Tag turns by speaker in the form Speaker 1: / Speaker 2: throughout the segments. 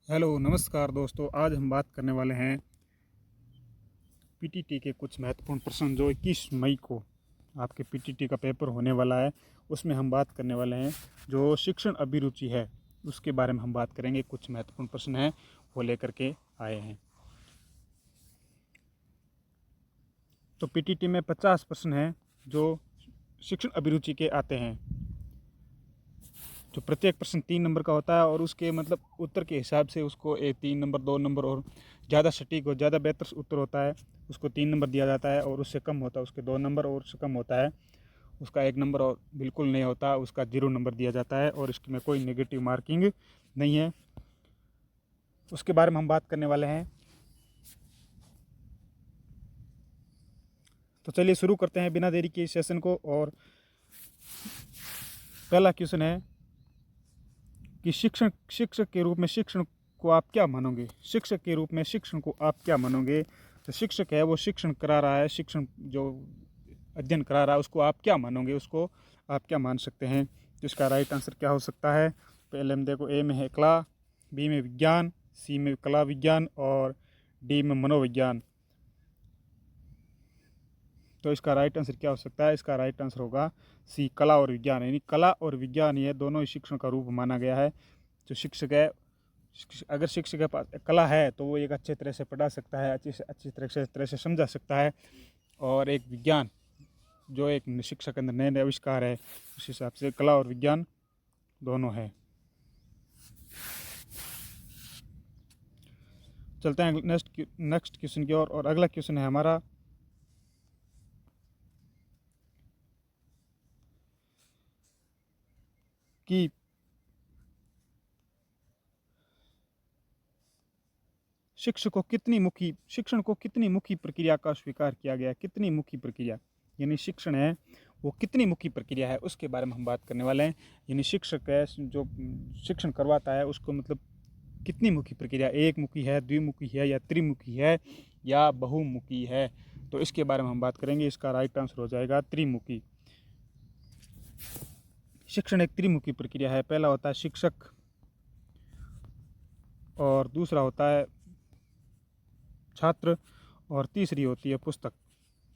Speaker 1: Hello नमस्कार दोस्तों। आज हम बात करने वाले हैं पीटीटी के कुछ महत्वपूर्ण प्रश्न जो 21 मई को आपके पीटीटी का पेपर होने वाला है। उसमें हम बात करने वाले हैं जो शिक्षण अभिरुचि है उसके बारे में हम बात करेंगे। कुछ महत्वपूर्ण प्रश्न हैं वो लेकर के आए हैं। तो पीटीटी में 50 प्रश्न हैं जो शिक्षण अभिरुचि के आते हैं। जो प्रत्येक प्रश्न 3 नंबर का होता है और उसके मतलब उत्तर के हिसाब से उसको 3 नंबर 2 नंबर और ज़्यादा सटीक और ज़्यादा बेहतर उत्तर होता है उसको 3 नंबर दिया जाता है, और उससे कम होता है उसके 2 नंबर, और उससे कम होता है उसका 1 नंबर, और बिल्कुल नहीं होता उसका 0 नंबर दिया जाता है, और इसमें कोई नेगेटिव मार्किंग नहीं है। उसके बारे में हम बात करने वाले हैं। तो चलिए शुरू करते हैं बिना देरी के इस सेशन को। और पहला क्वेश्चन है कि शिक्षक के रूप में शिक्षण को आप क्या मानोगे। शिक्षक के रूप में शिक्षण को आप क्या मानोगे। तो शिक्षक है वो शिक्षण करा रहा है, शिक्षण जो अध्ययन करा रहा है उसको आप क्या मानोगे, उसको आप क्या मान सकते हैं। तो इसका राइट आंसर क्या हो सकता है। पहले हम देखो, ए में है कला, बी में विज्ञान, सी में कला विज्ञान और डी में मनोविज्ञान। तो इसका राइट आंसर क्या हो सकता है। इसका राइट आंसर होगा सी, कला और विज्ञान। यानी कला और विज्ञान ये दोनों ही शिक्षण का रूप माना गया है। जो शिक्षक है, अगर शिक्षक के पास कला है तो वो एक अच्छे तरह से पढ़ा सकता है, अच्छी तरह से समझा सकता है। और एक विज्ञान जो एक शिक्षक के अंदर नए नए आविष्कार है, उस हिसाब से कला और विज्ञान दोनों है। चलते हैं नेक्स्ट क्वेश्चन की ओर। और अगला क्वेश्चन है हमारा कि शिक्षण को कितनी मुखी प्रक्रिया का स्वीकार किया गया। कितनी मुखी प्रक्रिया यानी शिक्षण है वो कितनी मुखी प्रक्रिया है उसके बारे में हम बात करने वाले हैं। यानी शिक्षक है जो शिक्षण करवाता है उसको मतलब कितनी मुखी प्रक्रिया, एक मुखी है, द्विमुखी है या त्रिमुखी है या बहुमुखी है, तो इसके बारे में हम बात करेंगे। इसका राइट आंसर हो जाएगा त्रिमुखी। शिक्षण एक त्रिमुखी प्रक्रिया है। पहला होता है शिक्षक, और दूसरा होता है छात्र, और तीसरी होती है पुस्तक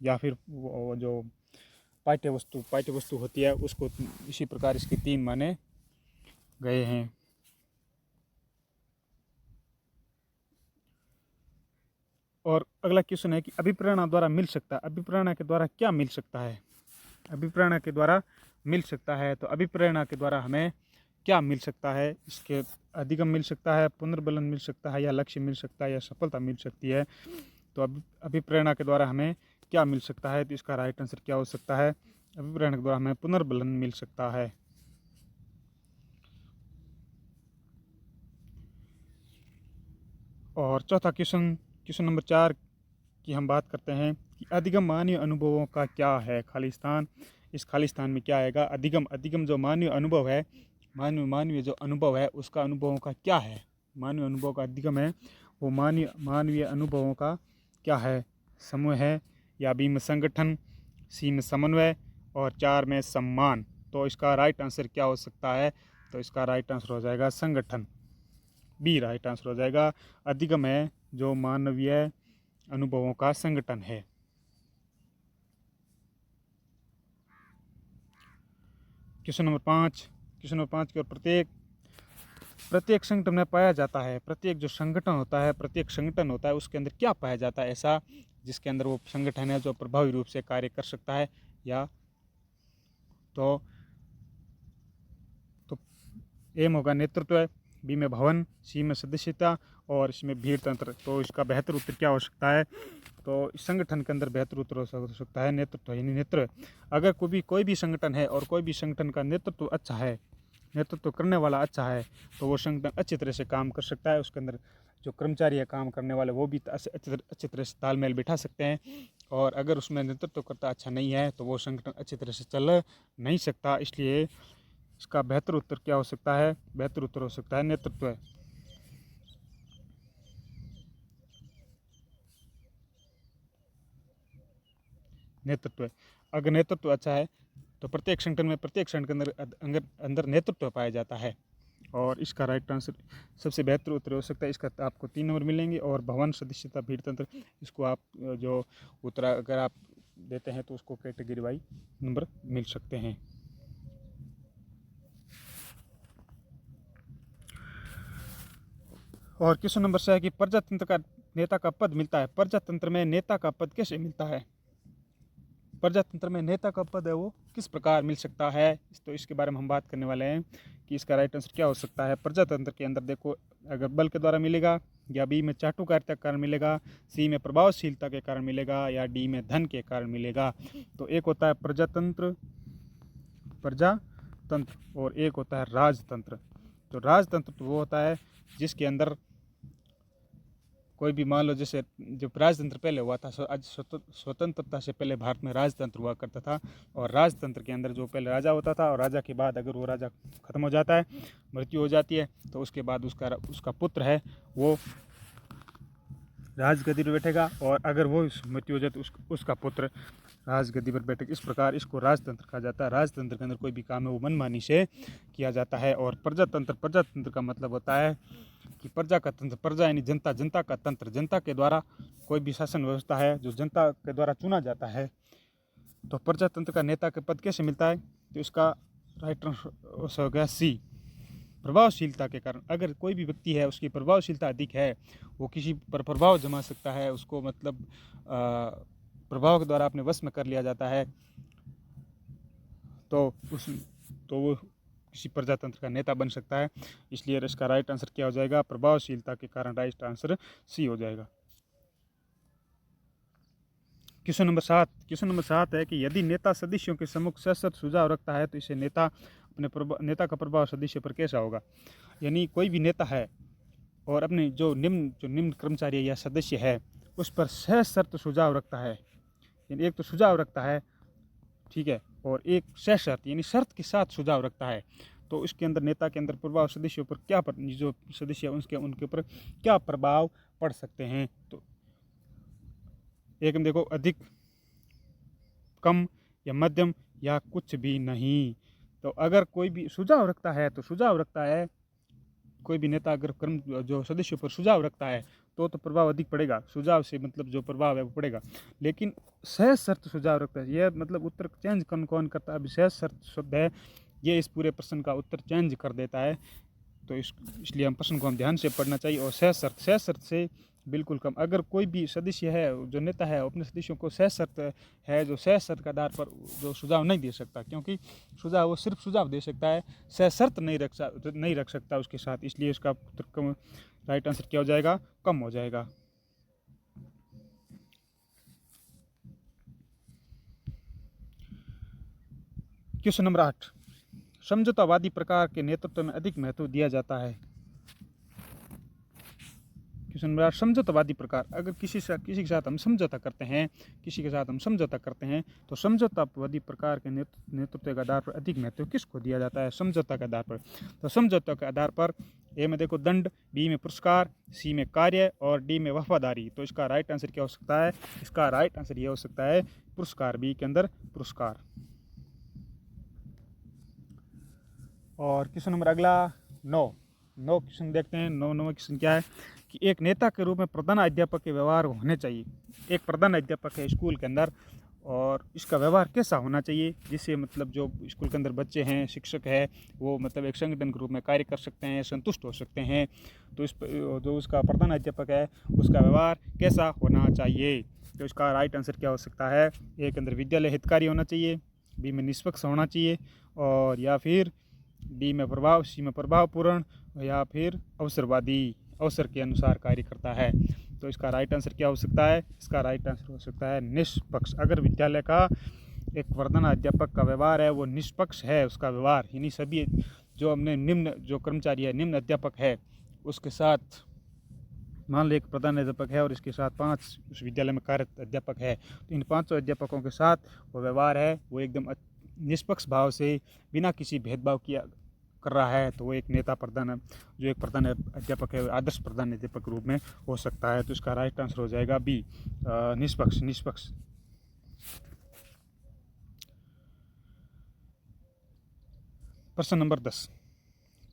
Speaker 1: या फिर वो जो पाठ्य वस्तु होती है उसको। इसी प्रकार इसके 3 माने गए हैं। और अगला क्वेश्चन है कि अभिप्रेरणा द्वारा मिल सकता है। अभिप्रेरणा के द्वारा क्या मिल सकता है। अभिप्रेरणा के द्वारा मिल सकता है तो अभिप्रेरणा के द्वारा हमें क्या मिल सकता है। इसके अधिगम मिल सकता है, पुनर्बलन मिल सकता है, या लक्ष्य मिल सकता है, या सफलता मिल सकती है। तो अभिप्रेरणा के द्वारा हमें क्या मिल सकता है। तो इसका राइट आंसर क्या हो सकता है। अभिप्रेरणा के द्वारा हमें पुनर्बलन मिल सकता है। और चौथा क्वेश्चन नंबर 4 की हम बात करते हैं कि अधिगम मानवीय अनुभवों का क्या है। खालिस्तान, इस खालिस्तान में क्या आएगा। अधिगम जो मानवीय अनुभव है, मानवीय जो अनुभव है उसका अनुभवों का क्या है। मानवीय अनुभव का अधिगम है वो मानवीय अनुभवों का क्या है। समूह है, या बी में संगठन, सी में समन्वय और 4 में सम्मान। तो इसका राइट आंसर क्या हो सकता है। तो इसका राइट आंसर हो जाएगा संगठन, बी राइट आंसर हो जाएगा। अधिगम है जो मानवीय अनुभवों का संगठन है। क्वेश्चन नंबर 5 की ओर। प्रत्येक संगठन में पाया जाता है। प्रत्येक जो संगठन होता है उसके अंदर क्या पाया जाता है ऐसा जिसके अंदर वो संगठन है जो प्रभावी रूप से कार्य कर सकता है। या तो एम होगा नेतृत्व, बी में भवन, सी में सदस्यता और इसमें भीड़ तंत्र। तो इसका बेहतर उत्तर क्या हो सकता है। तो इस संगठन के अंदर बेहतर उत्तर हो सकता है नेतृत्व, यानी नेतृत्व। अगर कोई भी संगठन है और कोई भी संगठन का नेतृत्व अच्छा है, नेतृत्व करने वाला अच्छा है, तो वो संगठन अच्छी तरह से काम कर सकता है। उसके अंदर जो कर्मचारी है काम करने वाले वो भी अच्छी तरह से तालमेल बिठा सकते हैं। और अगर उसमें नेतृत्वकर्ता अच्छा नहीं है तो वो संगठन अच्छी तरह से चल नहीं सकता। इसलिए इसका बेहतर उत्तर क्या हो सकता है। बेहतर उत्तर हो सकता है नेतृत्व। नेतृत्व, अगर नेतृत्व अच्छा है तो प्रत्येक संगठन के अंदर नेतृत्व पाया जाता है। और इसका राइट आंसर सबसे बेहतर उत्तर हो सकता है, इसका आपको 3 नंबर मिलेंगे। और भवन सदस्यता भीड़ तंत्र, इसको आप जो उत्तर अगर आप देते हैं तो उसको कैटेगरी वाइज नंबर मिल सकते हैं। और क्वेश्चन नंबर 6 है कि प्रजातंत्र का नेता का पद मिलता है। प्रजातंत्र में नेता का पद कैसे मिलता है? प्रजातंत्र में नेता का पद है वो किस प्रकार मिल सकता है, तो इसके बारे में हम बात करने वाले हैं कि इसका राइट आंसर क्या हो सकता है। प्रजातंत्र के अंदर देखो, अगर बल के द्वारा मिलेगा, या बी में चाटुकारिता के कारण मिलेगा, सी में प्रभावशीलता के कारण मिलेगा, या डी में धन के कारण मिलेगा। तो एक होता है प्रजातंत्र और एक होता है राजतंत्र। तो राजतंत्र तो वो होता है जिसके अंदर कोई भी, मान लो जैसे जो राजतंत्र पहले हुआ था, आज स्वतंत्रता से पहले भारत में राजतंत्र हुआ करता था। और राजतंत्र के अंदर जो पहले राजा होता था, और राजा के बाद अगर वो राजा खत्म हो जाता है, मृत्यु हो जाती है, तो उसके बाद उसका पुत्र है वो राजगद्दी पर बैठेगा। और अगर वो मृत्यु हो जाए तो उसका पुत्र राजगद्दी पर बैठेगा। इस प्रकार इसको राजतंत्र कहा जाता है। राजतंत्र के अंदर कोई भी काम है वो मनमानी से किया जाता है। और प्रजातंत्र का मतलब होता है कि प्रजा का तंत्र, प्रजा यानी जनता, जनता का तंत्र, जनता के द्वारा कोई भी शासन व्यवस्था है जो जनता के द्वारा चुना जाता है। तो प्रजातंत्र का नेता के पद कैसे मिलता है, तो इसका राइट आंसर हो गया सी, प्रभावशीलता के कारण। अगर कोई भी व्यक्ति है उसकी प्रभावशीलता अधिक है, वो किसी पर प्रभाव जमा सकता है, उसको मतलब प्रभाव के द्वारा अपने वश में कर लिया जाता है, तो वो किसी प्रजातंत्र का नेता बन सकता है। इसलिए इसका राइट आंसर क्या हो जाएगा, प्रभावशीलता के कारण राइट आंसर सी हो जाएगा। क्वेश्चन नंबर 7 है कि यदि नेता सदस्यों के सम्मुख सशर्त सुझाव रखता है तो इसे नेता नेता का प्रभाव सदस्य पर कैसा होगा। यानी कोई भी नेता है और अपने जो निम्न कर्मचारी या सदस्य है उस पर सशर्त सुझाव रखता है, यानी एक तो सुझाव रखता है, ठीक है, और एक सशर्त यानी शर्त के साथ सुझाव रखता है, तो इसके अंदर नेता के अंदर प्रभाव सदस्यों पर क्या जो सदस्य उनके ऊपर क्या प्रभाव पड़ सकते हैं। तो एक में देखो, अधिक, कम, या मध्यम, या कुछ भी नहीं। तो अगर कोई भी सुझाव रखता है तो सुझाव रखता है, कोई भी नेता अगर जो सदस्यों पर सुझाव रखता है तो प्रभाव अधिक पड़ेगा, सुझाव से मतलब जो प्रभाव है वो पड़ेगा। लेकिन सहज शर्त सुझाव रखता है, यह मतलब उत्तर चेंज कौन करता है। अभी सहज शर्त शब्द है, ये इस पूरे प्रश्न का उत्तर चेंज कर देता है। तो इसलिए हम प्रश्न को हम ध्यान से पढ़ना चाहिए। और सहज शर्त से बिल्कुल कम। अगर कोई भी सदस्य है जो नेता है अपने सदस्यों को सहज शर्त है, जो सहज शर्त के आधार पर जो सुझाव नहीं दे सकता, क्योंकि सुझाव वो सिर्फ सुझाव दे सकता है, सहज शर्त नहीं रख सकता उसके साथ, इसलिए इसका राइट आंसर क्या हो जाएगा, कम हो जाएगा। क्वेश्चन नंबर 8, समझौतावादी प्रकार के नेतृत्व में अधिक महत्व दिया जाता है। क्वेश्चन नंबर 8, समझौतावादी प्रकार। अगर किसी के साथ हम समझौता करते हैं तो समझौतावादी प्रकार के नेतृत्व के आधार पर अधिक महत्व किसको दिया जाता है, समझौता के आधार पर। तो समझौता के आधार पर ए में देखो दंड, बी में पुरस्कार, सी में कार्य, और डी में वफादारी। तो इसका राइट आंसर क्या हो सकता है, इसका राइट आंसर ये हो सकता है पुरस्कार, बी के अंदर पुरस्कार। और क्वेश्चन नंबर अगला 9 क्वेश्चन देखते हैं। 9वां क्वेश्चन क्या है कि एक नेता के रूप में प्रधान अध्यापक के व्यवहार होने चाहिए। एक प्रधान अध्यापक है स्कूल के अंदर, और इसका व्यवहार कैसा होना चाहिए जिससे मतलब जो स्कूल के अंदर बच्चे हैं, शिक्षक है, वो मतलब एक संगठन के रूप में कार्य कर सकते हैं, संतुष्ट हो सकते हैं। तो जो उसका प्रधान अध्यापक है उसका व्यवहार कैसा होना चाहिए। तो इसका राइट आंसर क्या हो सकता है, ए के अंदर विद्यालय हितकारी होना चाहिए, बी में निष्पक्ष होना चाहिए, और या फिर डी में प्रभाव, सी में प्रभावपूर्ण, या फिर अवसरवादी, अवसर के अनुसार कार्य करता है। तो इसका राइट आंसर क्या हो सकता है, इसका राइट आंसर हो सकता है निष्पक्ष। अगर विद्यालय का एक प्रधान अध्यापक का व्यवहार है वो निष्पक्ष है, उसका व्यवहार, यानी सभी जो हमने निम्न जो कर्मचारी है, निम्न अध्यापक है, उसके साथ मान लो एक प्रधान अध्यापक है और इसके साथ 5 उस विद्यालय में कार्यरत अध्यापक है, तो इन 5 अध्यापकों के साथ वो व्यवहार है वो एकदम निष्पक्ष भाव से बिना किसी भेदभाव किया कर रहा है, तो वो एक एक प्रधान अध्यापक है आदर्श प्रधान अध्यापक के रूप में हो सकता है। तो इसका राइट आंसर हो जाएगा बी, निष्पक्ष। प्रश्न नंबर 10,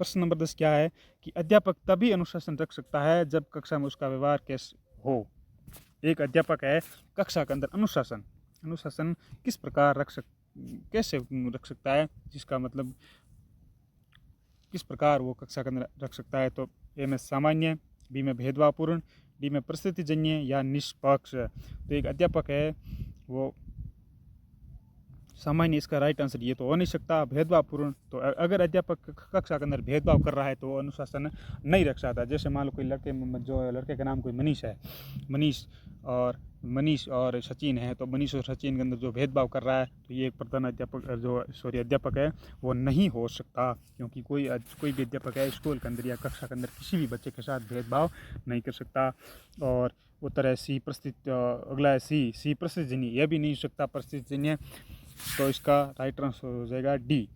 Speaker 1: प्रश्न नंबर 10 क्या है कि अध्यापक तभी अनुशासन रख सकता है जब कक्षा में उसका व्यवहार कैसे हो। एक अध्यापक है कक्षा के अंदर अनुशासन अनुशासन किस प्रकार कैसे रख सकता है, जिसका मतलब किस प्रकार वो कक्षा के अंदर रख सकता है। तो ए में सामान्य, बी में भेदभावपूर्ण, डी में परिस्थितिजन्य या निष्पक्ष। तो एक अध्यापक है वो सामान्य, इसका राइट आंसर ये तो हो नहीं सकता। भेदभावपूर्ण, तो अगर अध्यापक कक्षा के अंदर भेदभाव कर रहा है तो वो अनुशासन नहीं रख सकता। जैसे मान लो कोई लड़के का नाम कोई मनीष है, मनीष और सचिन है, तो मनीष और सचिन के अंदर जो भेदभाव कर रहा है तो ये एक प्रधान अध्यापक है वो नहीं हो सकता, क्योंकि कोई भी अध्यापक है स्कूल के अंदर या कक्षा के अंदर किसी भी बच्चे के साथ भेदभाव नहीं कर सकता। और उत्तर है अगला है सी परिस्थितिजन्य, यह भी नहीं हो सकता परिस्थितिजन्य। तो इसका राइट आंसर हो जाएगा डी।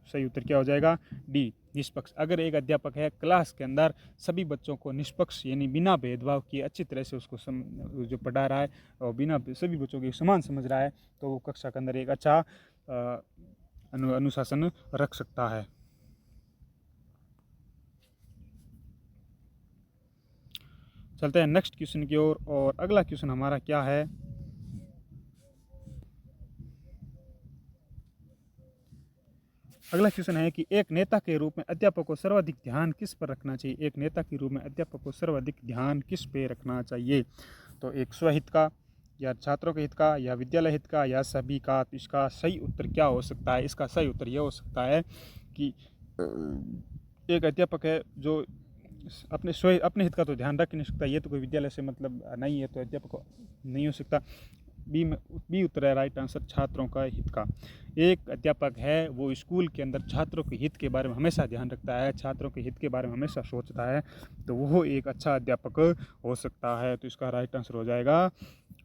Speaker 1: सही उत्तर क्या हो जाएगा? डी, निष्पक्ष। अगर एक अध्यापक है क्लास के अंदर सभी बच्चों को निष्पक्ष यानी बिना भेदभाव किए अच्छी तरह से उसको जो पढ़ा रहा है और बिना सभी बच्चों के समान समझ रहा है, तो वो कक्षा के अंदर एक अच्छा अनुशासन रख सकता है। चलते हैं नेक्स्ट क्वेश्चन की ओर। और अगला क्वेश्चन हमारा क्या है? अगला क्वेश्चन है कि एक नेता के रूप में अध्यापक को सर्वाधिक ध्यान किस पर रखना चाहिए। एक नेता के रूप में अध्यापक को सर्वाधिक ध्यान किस पे रखना चाहिए? तो एक स्वहित का, या छात्रों के हित का, या विद्यालय हित का, या सभी का। तो इसका सही उत्तर क्या हो सकता है? इसका सही उत्तर यह हो सकता है कि एक अध्यापक है जो अपने हित का तो ध्यान रख नहीं सकता, ये तो कोई विद्यालय से मतलब नहीं है, तो अध्यापक नहीं हो सकता। बी उत्तर है राइट आंसर, छात्रों का हित का। एक अध्यापक है वो स्कूल के अंदर छात्रों के हित के बारे में हमेशा ध्यान रखता है, छात्रों के हित के बारे में हमेशा सोचता है, तो वो एक अच्छा अध्यापक हो सकता है। तो इसका राइट आंसर हो जाएगा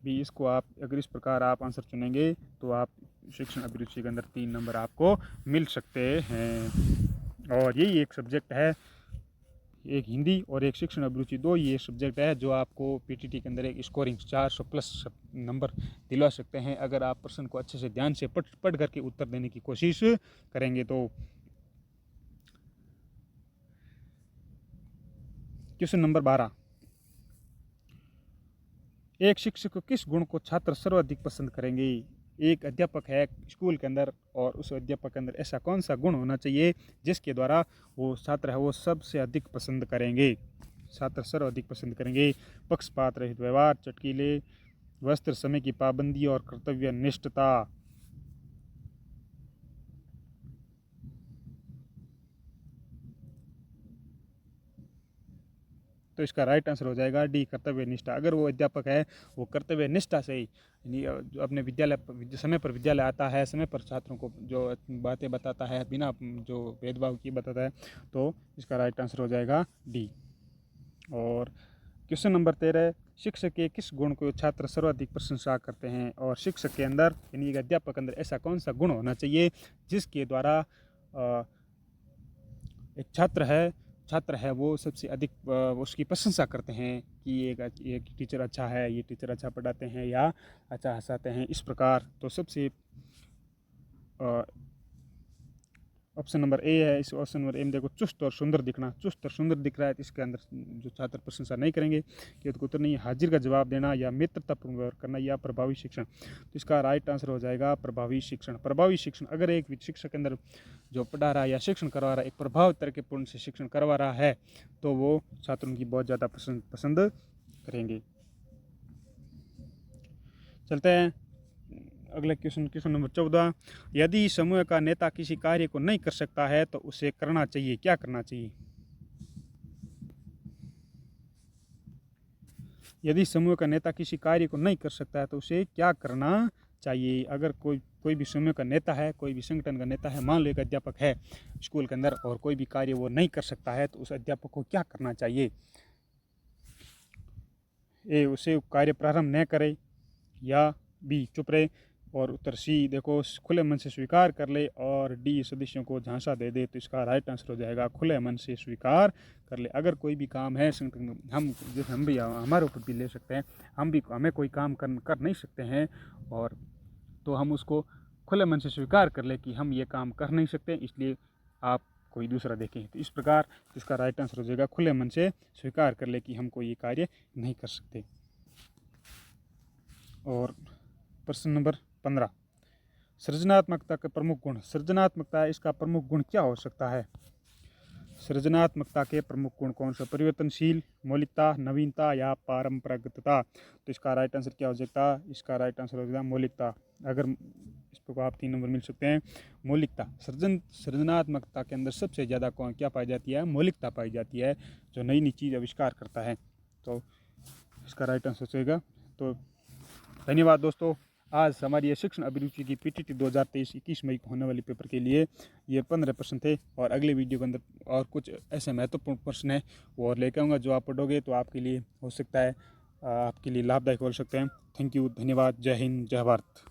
Speaker 1: बी। इसको आप अगर इस प्रकार आप आंसर चुनेंगे तो आप शिक्षण अभिरुचि के अंदर 3 नंबर आपको मिल सकते हैं। और यही एक सब्जेक्ट है, एक हिंदी और एक शिक्षण अभिरुचि, दो ये सब्जेक्ट है जो आपको पीटीटी के अंदर एक स्कोरिंग 400 प्लस नंबर दिलवा सकते हैं, अगर आप प्रश्न को अच्छे से ध्यान से पढ़ करके उत्तर देने की कोशिश करेंगे तो। क्वेश्चन नंबर 12, एक शिक्षक को किस गुण को छात्र सर्वाधिक पसंद करेंगे। एक अध्यापक है स्कूल के अंदर और उस अध्यापक के अंदर ऐसा कौन सा गुण होना चाहिए जिसके द्वारा वो छात्र है वो सबसे अधिक पसंद करेंगे, छात्र सर्वाधिक पसंद करेंगे। पक्षपात रहित व्यवहार, चटकीले वस्त्र, समय की पाबंदी और कर्तव्य निष्ठता। तो इसका राइट आंसर हो जाएगा डी, कर्तव्य निष्ठा। अगर वो अध्यापक है वो कर्तव्य निष्ठा से ही अपने विद्यालय समय पर विद्यालय आता है, समय पर छात्रों को जो बातें बताता है बिना जो भेदभाव की बताता है, तो इसका राइट आंसर हो जाएगा डी। और क्वेश्चन नंबर 13, शिक्षक के किस गुण को छात्र सर्वाधिक प्रशंसा करते हैं। और शिक्षक के अंदर यानी एक अध्यापक के अंदर ऐसा कौन सा गुण होना चाहिए जिसके द्वारा एक छात्र है वो सबसे अधिक उसकी प्रशंसा करते हैं कि एक टीचर अच्छा है, ये टीचर अच्छा पढ़ाते हैं या अच्छा हंसाते हैं, इस प्रकार। तो सबसे ऑप्शन नंबर ए है। इस ऑप्शन नंबर ए में देखो, चुस्त और सुंदर दिखना। चुस्त और सुंदर दिख रहा है तो इसके अंदर जो छात्र प्रशंसा नहीं करेंगे, कि उत्तर नहीं, हाजिर का जवाब देना या मित्रतापूर्ण व्यवहार करना या प्रभावी शिक्षण। तो इसका राइट आंसर हो जाएगा प्रभावी शिक्षण। प्रभावी शिक्षण, अगर एक शिक्षक के अंदर जो पढ़ा रहा है या शिक्षण करवा रहा है एक प्रभाव तरीकेपूर्ण से शिक्षण करवा रहा है तो वो छात्र उनकी बहुत ज़्यादा पसंद करेंगे। चलते हैं अगले क्वेश्चन नंबर 14, यदि समूह का नेता किसी कार्य को नहीं कर सकता है तो उसे करना चाहिए, क्या करना चाहिए। यदि समूह का नेता किसी कार्य को नहीं कर सकता है तो उसे क्या करना चाहिए। अगर कोई भी समूह का नेता है, कोई भी संगठन का नेता है, मान लो एक अध्यापक है स्कूल के अंदर और कोई भी कार्य वो नहीं कर सकता है तो उस अध्यापक को क्या करना चाहिए। ए, उसे कार्य प्रारंभ न करे, या बी, चुप रहे, और उत्तर सी देखो, खुले मन से स्वीकार कर ले, और डी, सदस्यों को झांसा दे दे। तो इसका राइट आंसर हो जाएगा खुले मन से स्वीकार कर ले। अगर कोई भी काम है हम जैसे हम भी हमारे ऊपर भी ले सकते हैं, हमें कोई काम कर नहीं सकते हैं और तो हम उसको खुले मन से स्वीकार कर ले कि हम ये काम कर नहीं सकते, इसलिए आप कोई दूसरा देखें। तो इस प्रकार इसका राइट आंसर हो जाएगा खुले मन से स्वीकार कर ले कि हम कोई ये कार्य नहीं कर सकते। और प्रश्न नंबर 15, सृजनात्मकता के प्रमुख गुण। सृजनात्मकता इसका प्रमुख गुण क्या हो सकता है? सृजनात्मकता के प्रमुख गुण कौन से? परिवर्तनशील, मौलिकता, नवीनता या पारंपरिकता। तो इसका राइट आंसर क्या हो सकता है? इसका राइट आंसर हो जाएगा मौलिकता। अगर इसको आप 3 नंबर मिल सकते हैं। मौलिकता, सृजनात्मकता के अंदर सबसे ज़्यादा कौन क्या पाई जाती है? मौलिकता पाई जाती है, जो नई नई चीज़ आविष्कार करता है। तो इसका राइट आंसर हो जाएगा। तो धन्यवाद दोस्तों। आज हमारी ये शिक्षण अभिरुचि की PTT 2023 21 मई को होने वाली पेपर के लिए ये 15 प्रश्न थे, और अगले वीडियो के अंदर और कुछ ऐसे महत्वपूर्ण प्रश्न हैं वो और लेकर आऊँगा, जो आप पढ़ोगे तो आपके लिए हो सकता है, आपके लिए लाभदायक हो सकते हैं। थैंक यू, धन्यवाद, जय हिंद, जय भारत।